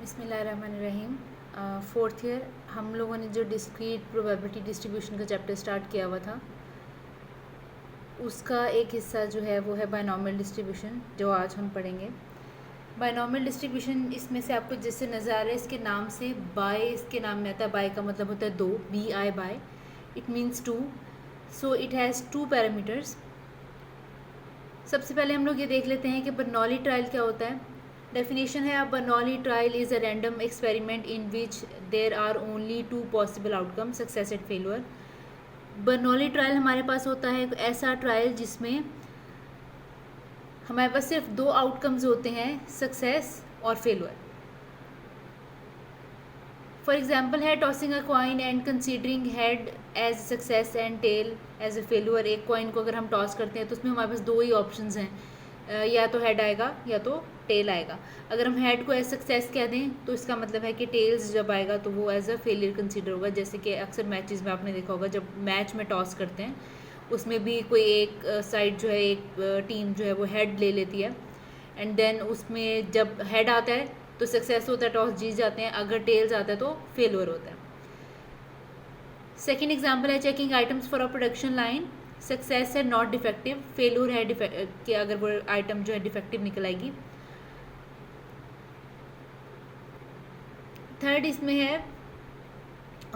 बिस्मिल्लाहिर्रहमानिर्रहीम। Fourth year हम लोगों ने जो डिस्क्रीट प्रोबेबिलिटी डिस्ट्रीब्यूशन का चैप्टर स्टार्ट किया हुआ था, उसका एक हिस्सा जो है वो है बायनॉमियल डिस्ट्रीब्यूशन, जो आज हम पढ़ेंगे। बायनॉमियल डिस्ट्रीब्यूशन, इसमें से आपको जिससे नज़र आ रहा है, इसके नाम से बाय, इसके नाम में आता है। बाय का मतलब होता है दो, B I bi, it means two. So it has two parameters. सबसे पहले हम लोग ये देख लेते हैं कि बर्नौली ट्रायल क्या होता है। डेफिनेशन है, Bernoulli trial is a random experiment in which there are only two possible outcome, success and failure. Bernoulli trial हमारे पास होता है एक ऐसा ट्रायल जिसमें हमारे पास सिर्फ दो आउटकम्स होते हैं, सक्सेस और फेलियर। फॉर एग्जाम्पल है tossing a coin and considering head as success and tail as a failure. एक कॉइन को अगर हम टॉस करते हैं तो उसमें हमारे पास दो ही ऑप्शंस हैं, या तो हेड आएगा या तो टेल आएगा। अगर हम हेड को एज सक्सेस कह दें तो इसका मतलब है कि टेल्स जब आएगा तो वो एज अ फेलियर कंसीडर होगा। जैसे कि अक्सर मैचेस में आपने देखा होगा, जब मैच में टॉस करते हैं उसमें भी कोई एक साइड जो है, एक टीम जो है वो हेड ले लेती है, एंड देन उसमें जब हेड आता है तो सक्सेस होता है, टॉस जीत जाते हैं। अगर टेल्स आता है तो फेलियर होता है। सेकेंड एग्जाम्पल है checking items for a production line. Success है नॉट डिफेक्टिव, फेलियर है कि अगर वो आइटम जो है डिफेक्टिव निकल आएगी। थर्ड इसमें है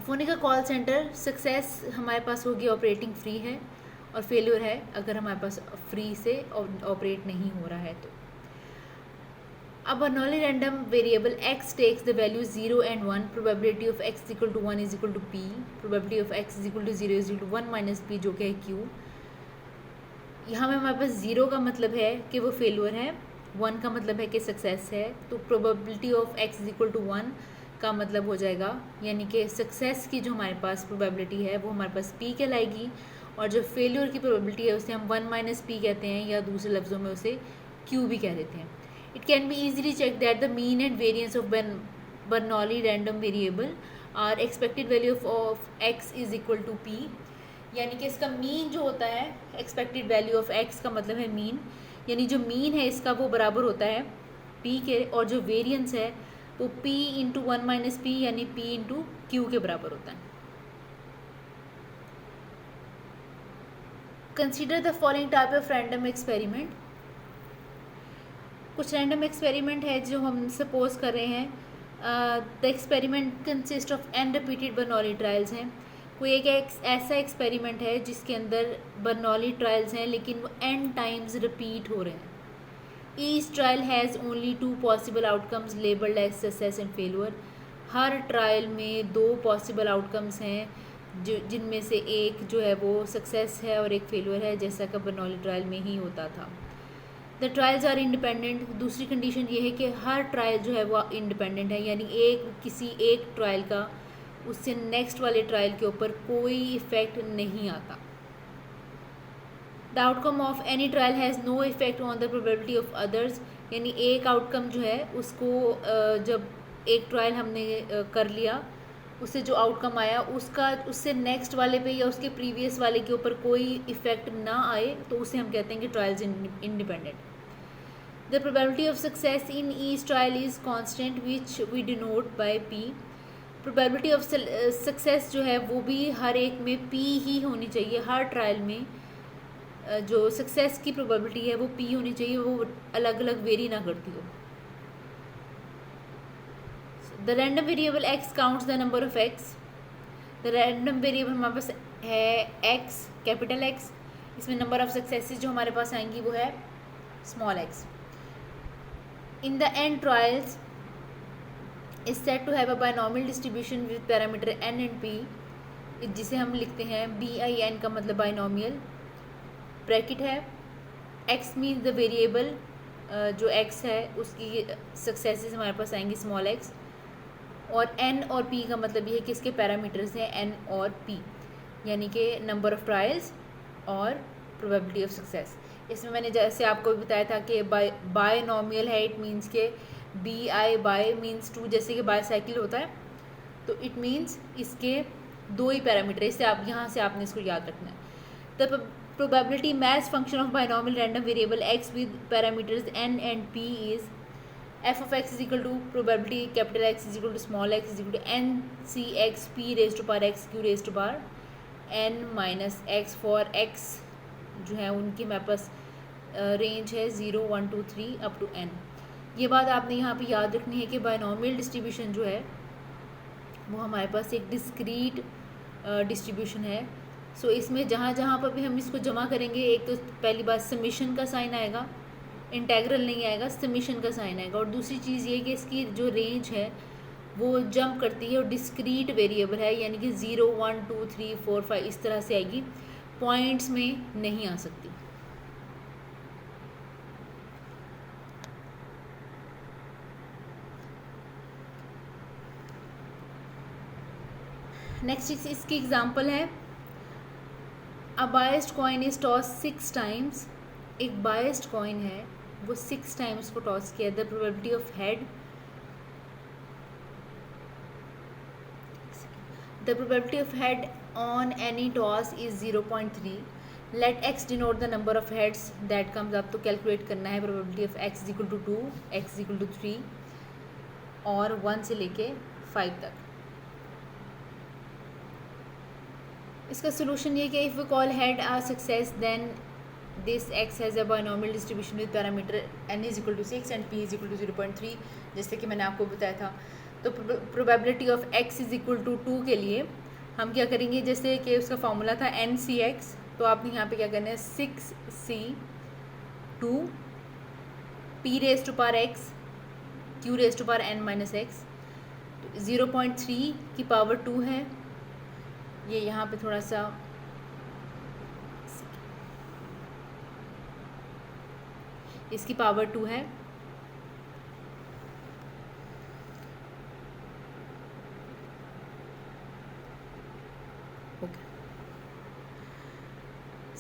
फोनिक का कॉल सेंटर। सक्सेस हमारे पास होगी ऑपरेटिंग फ्री है, और फेलियर है अगर हमारे पास फ्री से ऑपरेट नहीं हो रहा है तो। अब Bernoulli random variable x takes the value 0 and 1, probability of x equal to 1 is equal to p, probability of x is equal to 0 is equal to 1 minus p, जो कि है q। यहाँ में हमारे पास 0 का मतलब है कि वो फेलियर है, 1 का मतलब है कि सक्सेस है। तो probability of x is equal to 1 का मतलब हो जाएगा, यानी कि सक्सेस की जो हमारे पास प्रोबेबिलिटी है वो हमारे पास p कहलाएगी, और जो फेलियर की प्रोबेबिलिटी है उसे हम 1 माइनस p कहते हैं, या दूसरे लफ्ज़ों में उसे q भी कह देते हैं। It can be easily checked that the mean and variance of Bernoulli random variable are expected value of x is equal to p, यानी कि इसका मीन जो होता है, एक्सपेक्टेड वैल्यू ऑफ x का मतलब है मीन, यानी जो मीन है इसका वो बराबर होता है p के, और जो वेरिएंस है वो p इंटू 1 माइनस पी यानी p इंटू क्यू के बराबर होता है। Consider the following type of random experiment. कुछ रैंडम एक्सपेरिमेंट है जो हम सपोज कर रहे हैं। The experiment consist of n repeated Bernoulli trials हैं। कोई एक ऐसा एक्सपेरिमेंट है जिसके अंदर बर्नौली ट्रायल्स हैं, लेकिन वो n टाइम्स रिपीट हो रहे हैं। Each trial has only two possible outcomes labelled as success and failure. हर ट्रायल में दो पॉसिबल आउटकम्स हैं, जो जिनमें से एक जो है वो सक्सेस है और एक फेलियर है, जैसा कि बर्नौली ट्रायल में ही होता था। The trials are independent. दूसरी कंडीशन ये है कि हर ट्रायल जो है वो इंडिपेंडेंट है, यानी किसी एक ट्रायल का उससे नेक्स्ट वाले ट्रायल के ऊपर कोई इफेक्ट नहीं आता। The outcome of any trial has no effect on the probability of others, यानी एक आउटकम जो है उसको जब एक ट्रायल हमने कर लिया, उससे जो आउटकम आया उसका उससे नेक्स्ट वाले पे या उसके प्रीवियस वाले के ऊपर कोई इफेक्ट ना आए, तो उसे हम कहते हैं कि trials independent. The probability of success in each trial is constant which we denote by p। Probability of success जो है वो भी हर एक में p ही होनी चाहिए। हर ट्रायल में जो सक्सेस की प्रोबेबिलिटी है वो p होनी चाहिए, वो अलग अलग वेरी ना करती हो। The random variable x counts the number of x। The random variable हमारे पास है x, कैपिटल X। इसमें नंबर ऑफ सक्सेसेस जो हमारे पास आएंगी वो है small x। In the n trials is set to have a binomial distribution with parameter n and p, जिसे हम लिखते हैं bin का मतलब बायनॉमियल। ब्रैकेट है, x मीन्स द वेरिएबल जो x है उसकी सक्सेसेस हमारे पास आएंगी स्मॉल x, और n और p का मतलब ये है कि इसके पैरामीटर्स हैं n और p, यानी कि नंबर ऑफ ट्रायल्स और प्रोबेबिलिटी ऑफ सक्सेस। इसमें मैंने जैसे आपको भी बताया था कि बायनॉमियल है, इट मीन्स के B I bi means two, जैसे कि बाईसाइकिल होता है, तो इट मीन्स इसके दो ही पैरामीटर, इससे आप यहाँ से आपने इसको याद रखना है। The probability mass function of binomial random variable x with parameters n and p is F of x is equal to probability capital X is equal to small X is equal to N C X P raise to power X Q raise to power N minus X for X जो है उनकी हमारे पास range है 0 1 2 3 up to N. ये बात आपने यहाँ पे याद रखनी है कि बायनॉमियल डिस्ट्रीब्यूशन जो है वो हमारे पास एक डिस्क्रीट डिस्ट्रीब्यूशन है। सो इसमें जहाँ जहाँ पर भी हम इसको जमा करेंगे, एक तो पहली बात समीशन का साइन आएगा, इंटेग्रल नहीं आएगा, समीशन का साइन आएगा। और दूसरी चीज़ ये कि इसकी जो रेंज है वो जंप करती है और डिस्क्रीट वेरिएबल है, यानी कि 0 1 2 3 4 5 इस तरह से आएगी, पॉइंट्स में नहीं आ सकती। नेक्स्ट इसकी एग्जांपल है, a biased coin is toss 6 times. एक बायस्ड कॉइन है वो 6 टाइम्स को टॉस किया। The probability of head, the probability of head on any toss is 0.3। Let x denote the number of heads that comes. आपको calculate करना है probability of x is equal to 2, x is equal to 3 और 1 से लेके 5 तक। इसका solution ये कि if we call head a success then this X has a binomial distribution with parameter n is equal to 6 and p is equal to 0.3, जैसे कि मैंने आपको बताया था। तो probability of x is equal to 2 के लिए हम क्या करेंगे, जैसे कि उसका फॉर्मूला था NCX, तो आपने यहाँ पे क्या करना है 6c 2 p raise to power x q raise to power n minus x। तो 0.3 की पावर 2 है, ये यहाँ पे थोड़ा सा इसकी पावर 2 है। Okay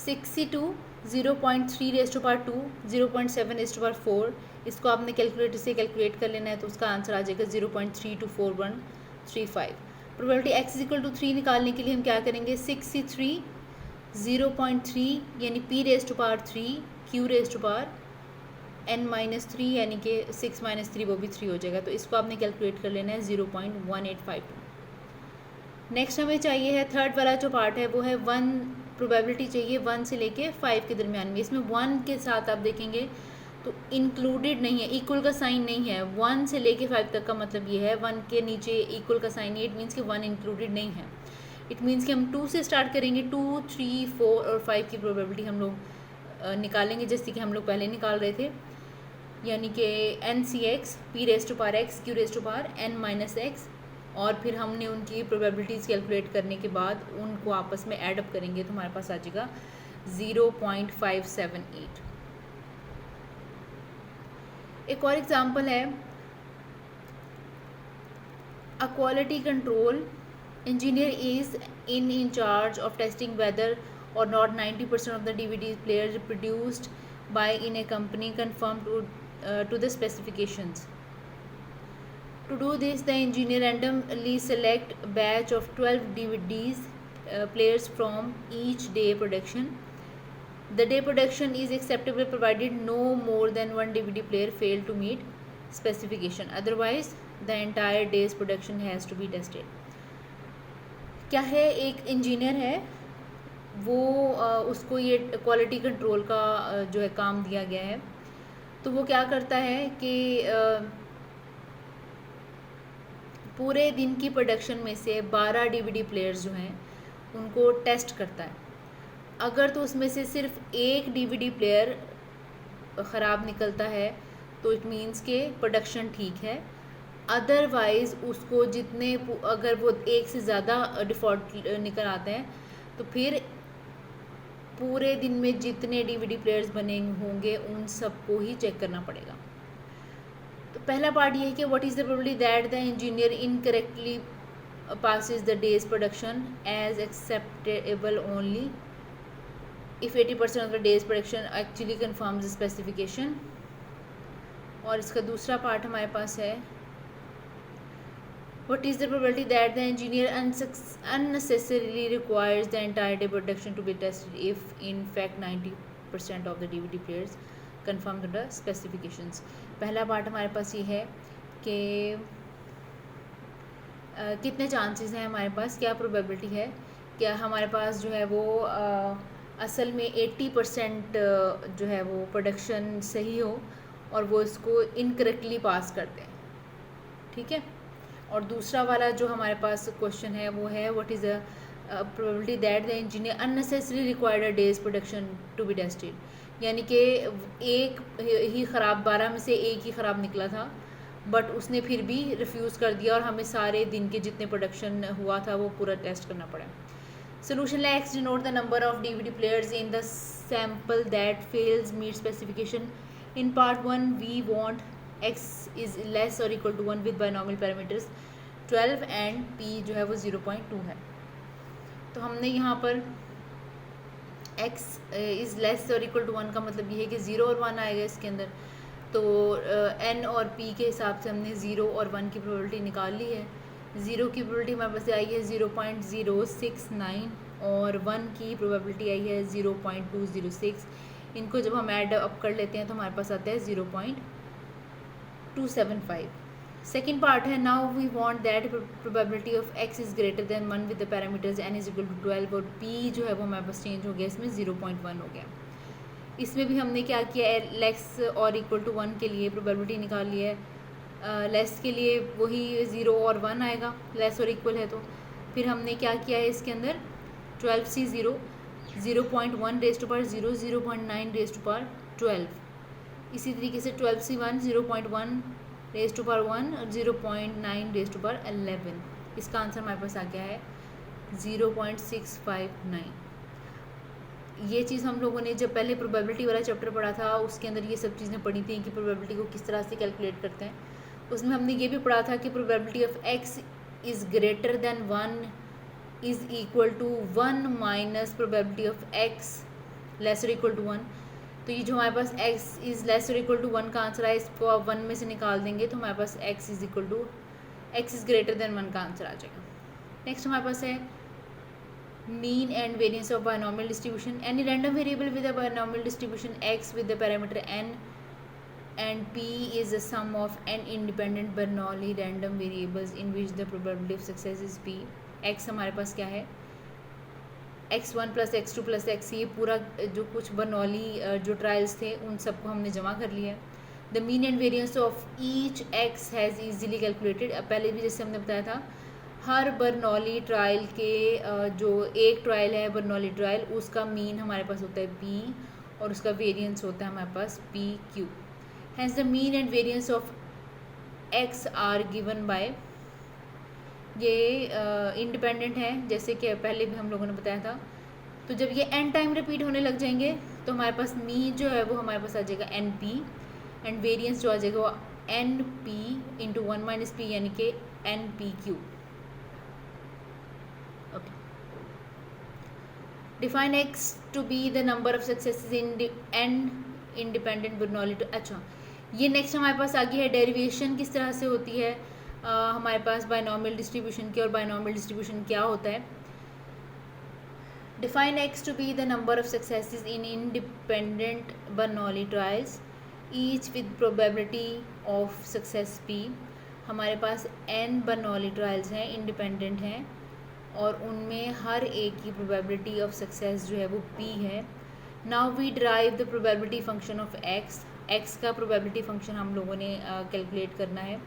62 0.3 raise to power 2 0.7 raise to power 4। इसको आपने कैलकुलेटर से कैलकुलेट कर लेना है, तो उसका आंसर आ जाएगा 0.324135। Probability X is equal to 3 निकालने के लिए हम क्या करेंगे, 63 0.3 यानी p raise to power 3 q raise to power n minus 3 यानी कि 6 माइनस 3 वो भी 3 हो जाएगा। तो इसको आपने कैलकुलेट कर लेना है 0.1852। नेक्स्ट हमें चाहिए है थर्ड वाला जो पार्ट है वो है 1, प्रोबेबिलिटी चाहिए 1 से लेके 5 के दरमियान में। इसमें 1 के साथ आप देखेंगे तो इंक्लूडेड नहीं है, इक्वल का साइन नहीं है। 1 से लेके 5 तक का मतलब ये है 1 के नीचे इक्वल का साइन है, इट मीन्स कि 1 इंक्लूडेड नहीं है। इट मीन्स कि हम 2 से स्टार्ट करेंगे, 2 3 4 और 5 की प्रोबेबिलिटी हम लोग निकालेंगे, जैसे कि हम लोग पहले निकाल रहे थे, यानी कि NCX p raise to power x q raise to power n minus x। और फिर हमने उनकी प्रोबेबिलिटीज़ कैलकुलेट करने के बाद उनको आपस में ऐड अप करेंगे तो हमारे पास आ जाएगा 0.578। एक और एग्जांपल है, a quality control engineer is in charge of testing whether or not 90% of the DVD players produced by in a company conform to the specifications. To do this, the engineer randomly select a batch of 12 DVDs players from each day production. The day production is acceptable provided no more than one DVD player fail to meet specification. Otherwise, the entire day's production has to be tested. क्या है, एक engineer है वो उसको ये quality control का जो है काम दिया गया है। तो वो क्या करता है कि पूरे दिन की प्रोडक्शन में से 12 DVD प्लेयर्स जो हैं उनको टेस्ट करता है। अगर तो उसमें से सिर्फ एक DVD प्लेयर ख़राब निकलता है तो इट मीन्स के प्रोडक्शन ठीक है। अदरवाइज़ उसको जितने, अगर वो एक से ज़्यादा डिफ़ॉल्ट निकल आते हैं तो फिर पूरे दिन में जितने DVD प्लेयर्स बने होंगे उन सबको ही चेक करना पड़ेगा। तो पहला पार्ट ये है कि what is the probability that the engineer incorrectly passes the day's production as acceptable only if 80% of the day's production actually confirms the specification। और इसका दूसरा पार्ट हमारे पास है, what is the probability that the engineer unnecessarily requires the entire day production to be tested if in fact 90% of the DVD players confirmed under specifications. पहला part हमारे पास ये है कि कितने चांसेस हैं हमारे पास, क्या प्रोबेबिलिटी है, क्या हमारे पास जो है वो असल में 80% जो है वो प्रोडक्शन सही हो और वो इसको इनकरेक्टली पास करते हैं, ठीक है। और दूसरा वाला जो हमारे पास क्वेश्चन है वो है what is the probability that the engineer unnecessary required a day's production to be tested, यानी कि एक ही ख़राब 12 में से एक ही ख़राब निकला था बट उसने फिर भी रिफ्यूज़ कर दिया और हमें सारे दिन के जितने प्रोडक्शन हुआ था वो पूरा टेस्ट करना पड़ा। Solution X denote the number of DVD players in the sample that fails meet specification. In part 1 we want X is less और equal to 1 with binomial parameters 12 and P जो है वो 0.2 है। तो हमने यहाँ पर X इज़ लेस और इक्वल टू 1 का मतलब ये है कि 0 और 1 आएगा इसके अंदर। तो N और P के हिसाब से हमने 0 और 1 की प्रोबेबिलिटी निकाल ली है। 0 की प्रोबेबिलिटी हमारे पास आई है 0.069 और 1 की प्रोबेबिलिटी आई है 0.206। इनको जब हम ऐड अप कर लेते हैं तो हमारे पास आता है 0.275। सेकेंड पार्ट है now we want that probability of X is greater than 1 with the parameters N is equal to 12 और P जो है वो हमारे पास चेंज हो गया, इसमें 0.1 हो गया। इसमें भी हमने क्या किया है, लेस और इक्वल टू 1 के लिए प्रोबेबिलिटी निकाल ली है। लेस के लिए वही 0 और 1 आएगा, लेस और इक्वल है तो। फिर हमने क्या किया है इसके अंदर 12C0 0.1 raise to power 0 0.9 raise to power 12। इसी तरीके से 12C1 0.1 रेज़ टू पावर 1 और 0.9 रेज़ टू पावर 11। इसका आंसर हमारे पास आ गया है 0.659। ये चीज़ हम लोगों ने जब पहले प्रोबेबिलिटी वाला चैप्टर पढ़ा था उसके अंदर ये सब चीज़ें पढ़ी थी कि प्रोबेबिलिटी को किस तरह से कैलकुलेट करते हैं। उसमें हमने ये भी पढ़ा था कि probability of X is greater than 1 is equal to 1 minus probability of X less और इक्वल टू 1। तो ये जो हमारे पास X इज़ लेस और इक्वल टू 1 का आंसर है, इसको आप 1 में से निकाल देंगे तो हमारे पास X is equal to X is greater than 1 का आंसर आ जाएगा। नेक्स्ट हमारे पास है mean and variance of binomial distribution. Any random variable with a binomial distribution X with the parameter N and P is the sum of n independent Bernoulli random variables in which the probability of success is P. X हमारे पास क्या है, x1 plus x2 plus x, ये पूरा जो कुछ Bernoulli जो trials थे उन सबको हमने जमा कर लिया। The mean and variance of each x has easily calculated. पहले भी जैसे हमने बताया था हर बर्नौली ट्रायल के जो एक ट्रायल है बर्नौली ट्रायल उसका मीन हमारे पास होता है P और उसका वेरिएंस होता है हमारे पास PQ। Has the mean and variance of X are given by, ये इंडिपेंडेंट है जैसे कि पहले भी हम लोगों ने बताया था। तो जब ये n टाइम रिपीट होने लग जाएंगे तो हमारे पास मीन जो है वो हमारे पास आ जाएगा NP एंड वेरिएंस जो आ जाएगा वो NP इंटू 1 माइनस P यानी कि NPQ। Define X to be the number of successes in n independent Bernoulli. अच्छा, ये नेक्स्ट हमारे पास आ गई है डेरिवेशन किस तरह से होती है हमारे पास बायनॉमियल डिस्ट्रीब्यूशन की, और बायनॉमियल डिस्ट्रीब्यूशन क्या होता है। Define X to be the number of successes in independent Bernoulli trials each with probability of success P। हमारे पास n बर्नौली ट्रायल्स हैं, इंडिपेंडेंट हैं और उनमें हर एक की प्रोबेबिलिटी ऑफ सक्सेस जो है वो P है। Now we derive the probability function of X का प्रोबेबिलिटी फंक्शन हम लोगों ने कैलकुलेट करना है।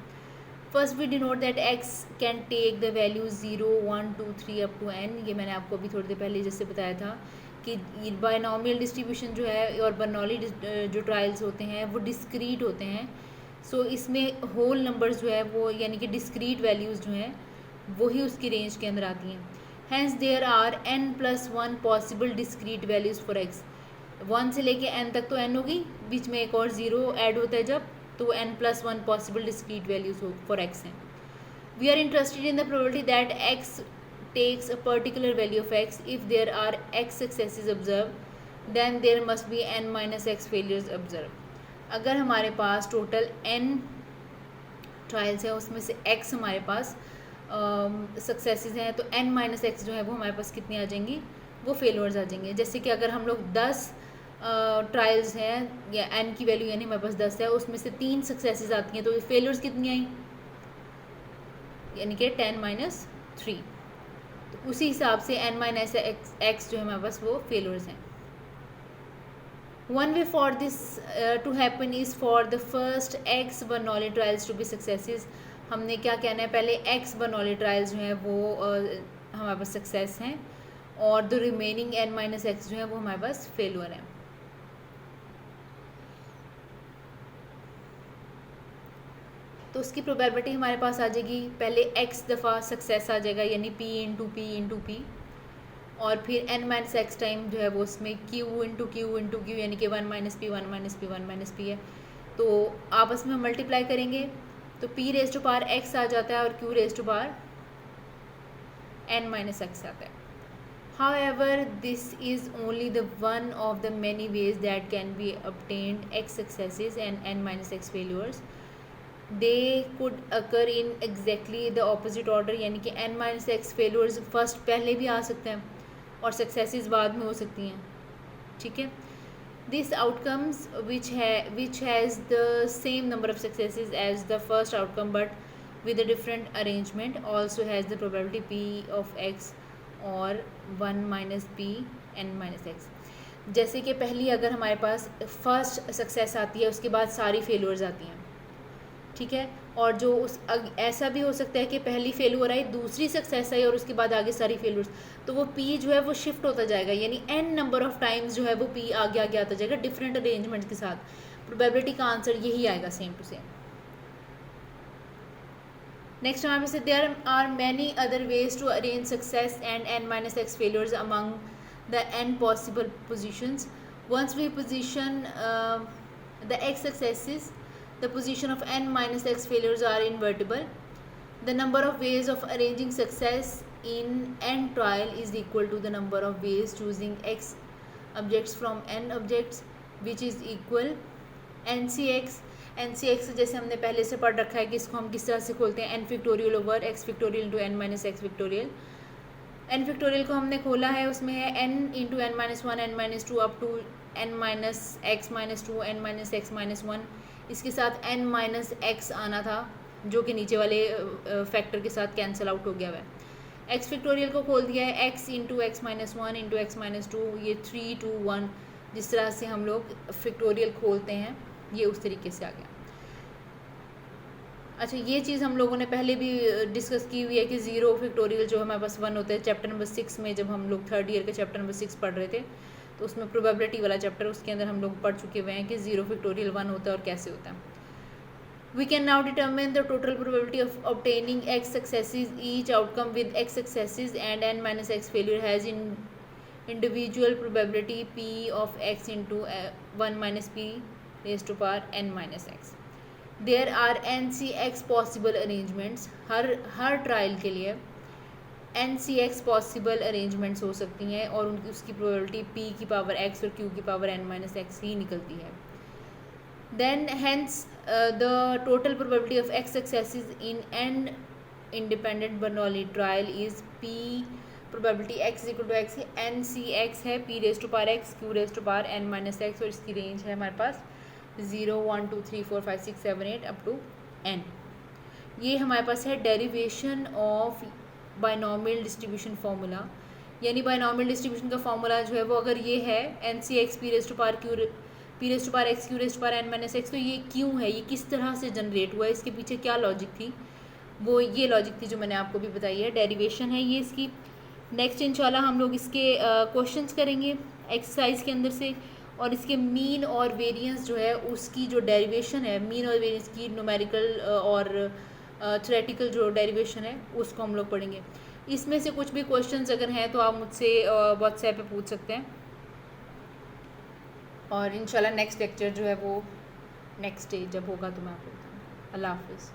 First we denote that X can take the value 0 1 2 3 up to n। ये मैंने आपको अभी थोड़ी देर पहले जैसे बताया था कि बायनॉमियल डिस्ट्रीब्यूशन जो है और बर्नौली जो ट्रायल्स होते हैं वो डिस्क्रीट होते हैं। सो इसमें होल नंबर्स जो है वो यानी कि डिस्क्रीट वैल्यूज़ जो हैं वही उसकी रेंज के अंदर आती हैं। Hence there are n+1 possible discrete values for X। 1 से लेके n तक तो n होगी, बीच में एक और 0 ऐड होता है जब, तो n+1 possible discrete values for X हैं। We are interested in the probability that X takes a particular value of X if there are X successes observe then there must be n-x failures observe. अगर हमारे पास total n trials हैं उसमें से X हमारे पास successes हैं तो n-x जो है वो हमारे पास कितनी आ जाएंगी, वो फेलियर्स आ जाएंगे। जैसे कि अगर हम लोग 10 ट्रायल्स हैं या एन की वैल्यू यानी हमारे पास 10 है, उसमें से 3 सक्सेसेस आती हैं, तो फेलियर्स कितनी आई, यानी कि 10-3। तो उसी हिसाब से n-x जो है हमारे पास वो फेलियर्स हैं। One way for this to happen is for the first x Bernoulli trials to be successes। हमने क्या कहना है, पहले x Bernoulli trials जो हैं वो हमारे पास सक्सेस हैं, और द रिमेनिंग n-x जो है वो हमारे पास फेलियर है। तो उसकी प्रोबेबिलिटी हमारे पास आ जाएगी, पहले x दफ़ा सक्सेस आ जाएगा यानी p इंटू पी, और फिर n-x टाइम जो है वो उसमें q इंटू क्यू यानी कि 1 - p है, तो आपस में मल्टीप्लाई करेंगे तो p⁻x आ जाता है और q⁻n-x आता है। However, this is only the one of the many ways that can be obtained x successes and n-x failures. They could occur in exactly the opposite order, यानी कि n-x failures फर्स्ट पहले भी आ सकते हैं और successes बाद में हो सकती हैं, ठीक है। This outcomes which has the same number of successes as the first outcome but with a different arrangement also has the probability p of x और 1 - p n-x। जैसे कि पहली अगर हमारे पास फर्स्ट सक्सेस आती है उसके बाद सारी फेलियर्स आती हैं, ठीक है, और जो ऐसा भी हो सकता है कि पहली फेलियर आई, दूसरी सक्सेस आई और उसके बाद आगे सारी फेलियर्स, तो वो पी जो है वो शिफ्ट होता जाएगा, यानी n नंबर ऑफ टाइम्स जो है वो पी आगे आगे आता जाएगा डिफरेंट अरेंजमेंट के साथ। प्रोबेबिलिटी का आंसर यही आएगा, सेम टू सेम। नेक्स्ट हमारे पास there are many other ways to arrange successes and n-x failures among the n possible positions. Once we position the x successes, the position of n-x failures are invertible. The number of ways of arranging success in n trial is equal to the number of ways choosing x objects from n objects, which is equal ncx। ncx जैसे हमने पहले से पढ़ रखा है कि इसको हम किस तरह से खोलते हैं, n factorial over x factorial into n-x factorial. n factorial को हमने खोला है, उसमें है n into n-1 n-2 up to n-x-2 n-x-1, इसके साथ n-x आना था जो कि नीचे वाले फैक्टर के साथ कैंसिल आउट हो गया है। x फैक्टोरियल को खोल दिया है, x into x-1 into x-2, ये 3 2 1 जिस तरह से हम लोग फैक्टोरियल खोलते हैं ये उस तरीके से आ गया। अच्छा, ये चीज़ हम लोगों ने पहले भी डिस्कस की हुई है कि 0 फैक्टोरियल जो हमारे पास 1 होता है, चैप्टर नंबर 6 में जब हम लोग थर्ड ईयर के चैप्टर नंबर 6 पढ़ रहे थे तो उसमें प्रोबेबिलिटी वाला चैप्टर, उसके अंदर हम लोग पढ़ चुके हुए हैं कि 0 फैक्टोरियल 1 होता है और कैसे होता है। We can now determine the total probability of obtaining x successes each outcome with x successes and n-x failure has in individual probability p of x into 1 - p n-x। There are ncx possible arrangements, हर trial के लिए ncx possible arrangements हो सकती हैं और उनकी उसकी probability p की पावर x और q की पावर n-x ही निकलती है। Then hence the total probability of x successes in n independent Bernoulli trial is p probability x equal to x ncx है p⁻x q⁻n-x और इसकी रेंज है हमारे पास 0 1 2 3 4 5 6 7 8 अप टू n। ये हमारे पास है derivation of binomial distribution formula, यानी बाइनॉमियल डिस्ट्रीब्यूशन का फार्मूला जो है वो अगर ये है ncx p⁻x q⁻n-x, तो ये क्यों है, ये किस तरह से जनरेट हुआ है, इसके पीछे क्या लॉजिक थी, वो ये लॉजिक थी जो मैंने आपको भी बताई है। डेरिवेशन है ये इसकी। नेक्स्ट इंशाल्लाह हम लोग इसके क्वेश्चंस करेंगे एक्सरसाइज के अंदर से, और इसके मीन और वेरिएंस जो है उसकी जो डेरिवेशन है, मीन और वेरिएंस की न्यूमेरिकल और थ्योरेटिकल जो डेरिवेशन है उसको हम लोग पढ़ेंगे। इसमें से कुछ भी क्वेश्चंस अगर हैं तो आप मुझसे व्हाट्सएप पे पूछ सकते हैं, और इंशाल्लाह नेक्स्ट लेक्चर जो है वो नेक्स्ट डे जब होगा तो मैं आपको बताऊँगी। अल्लाह हाफिज़।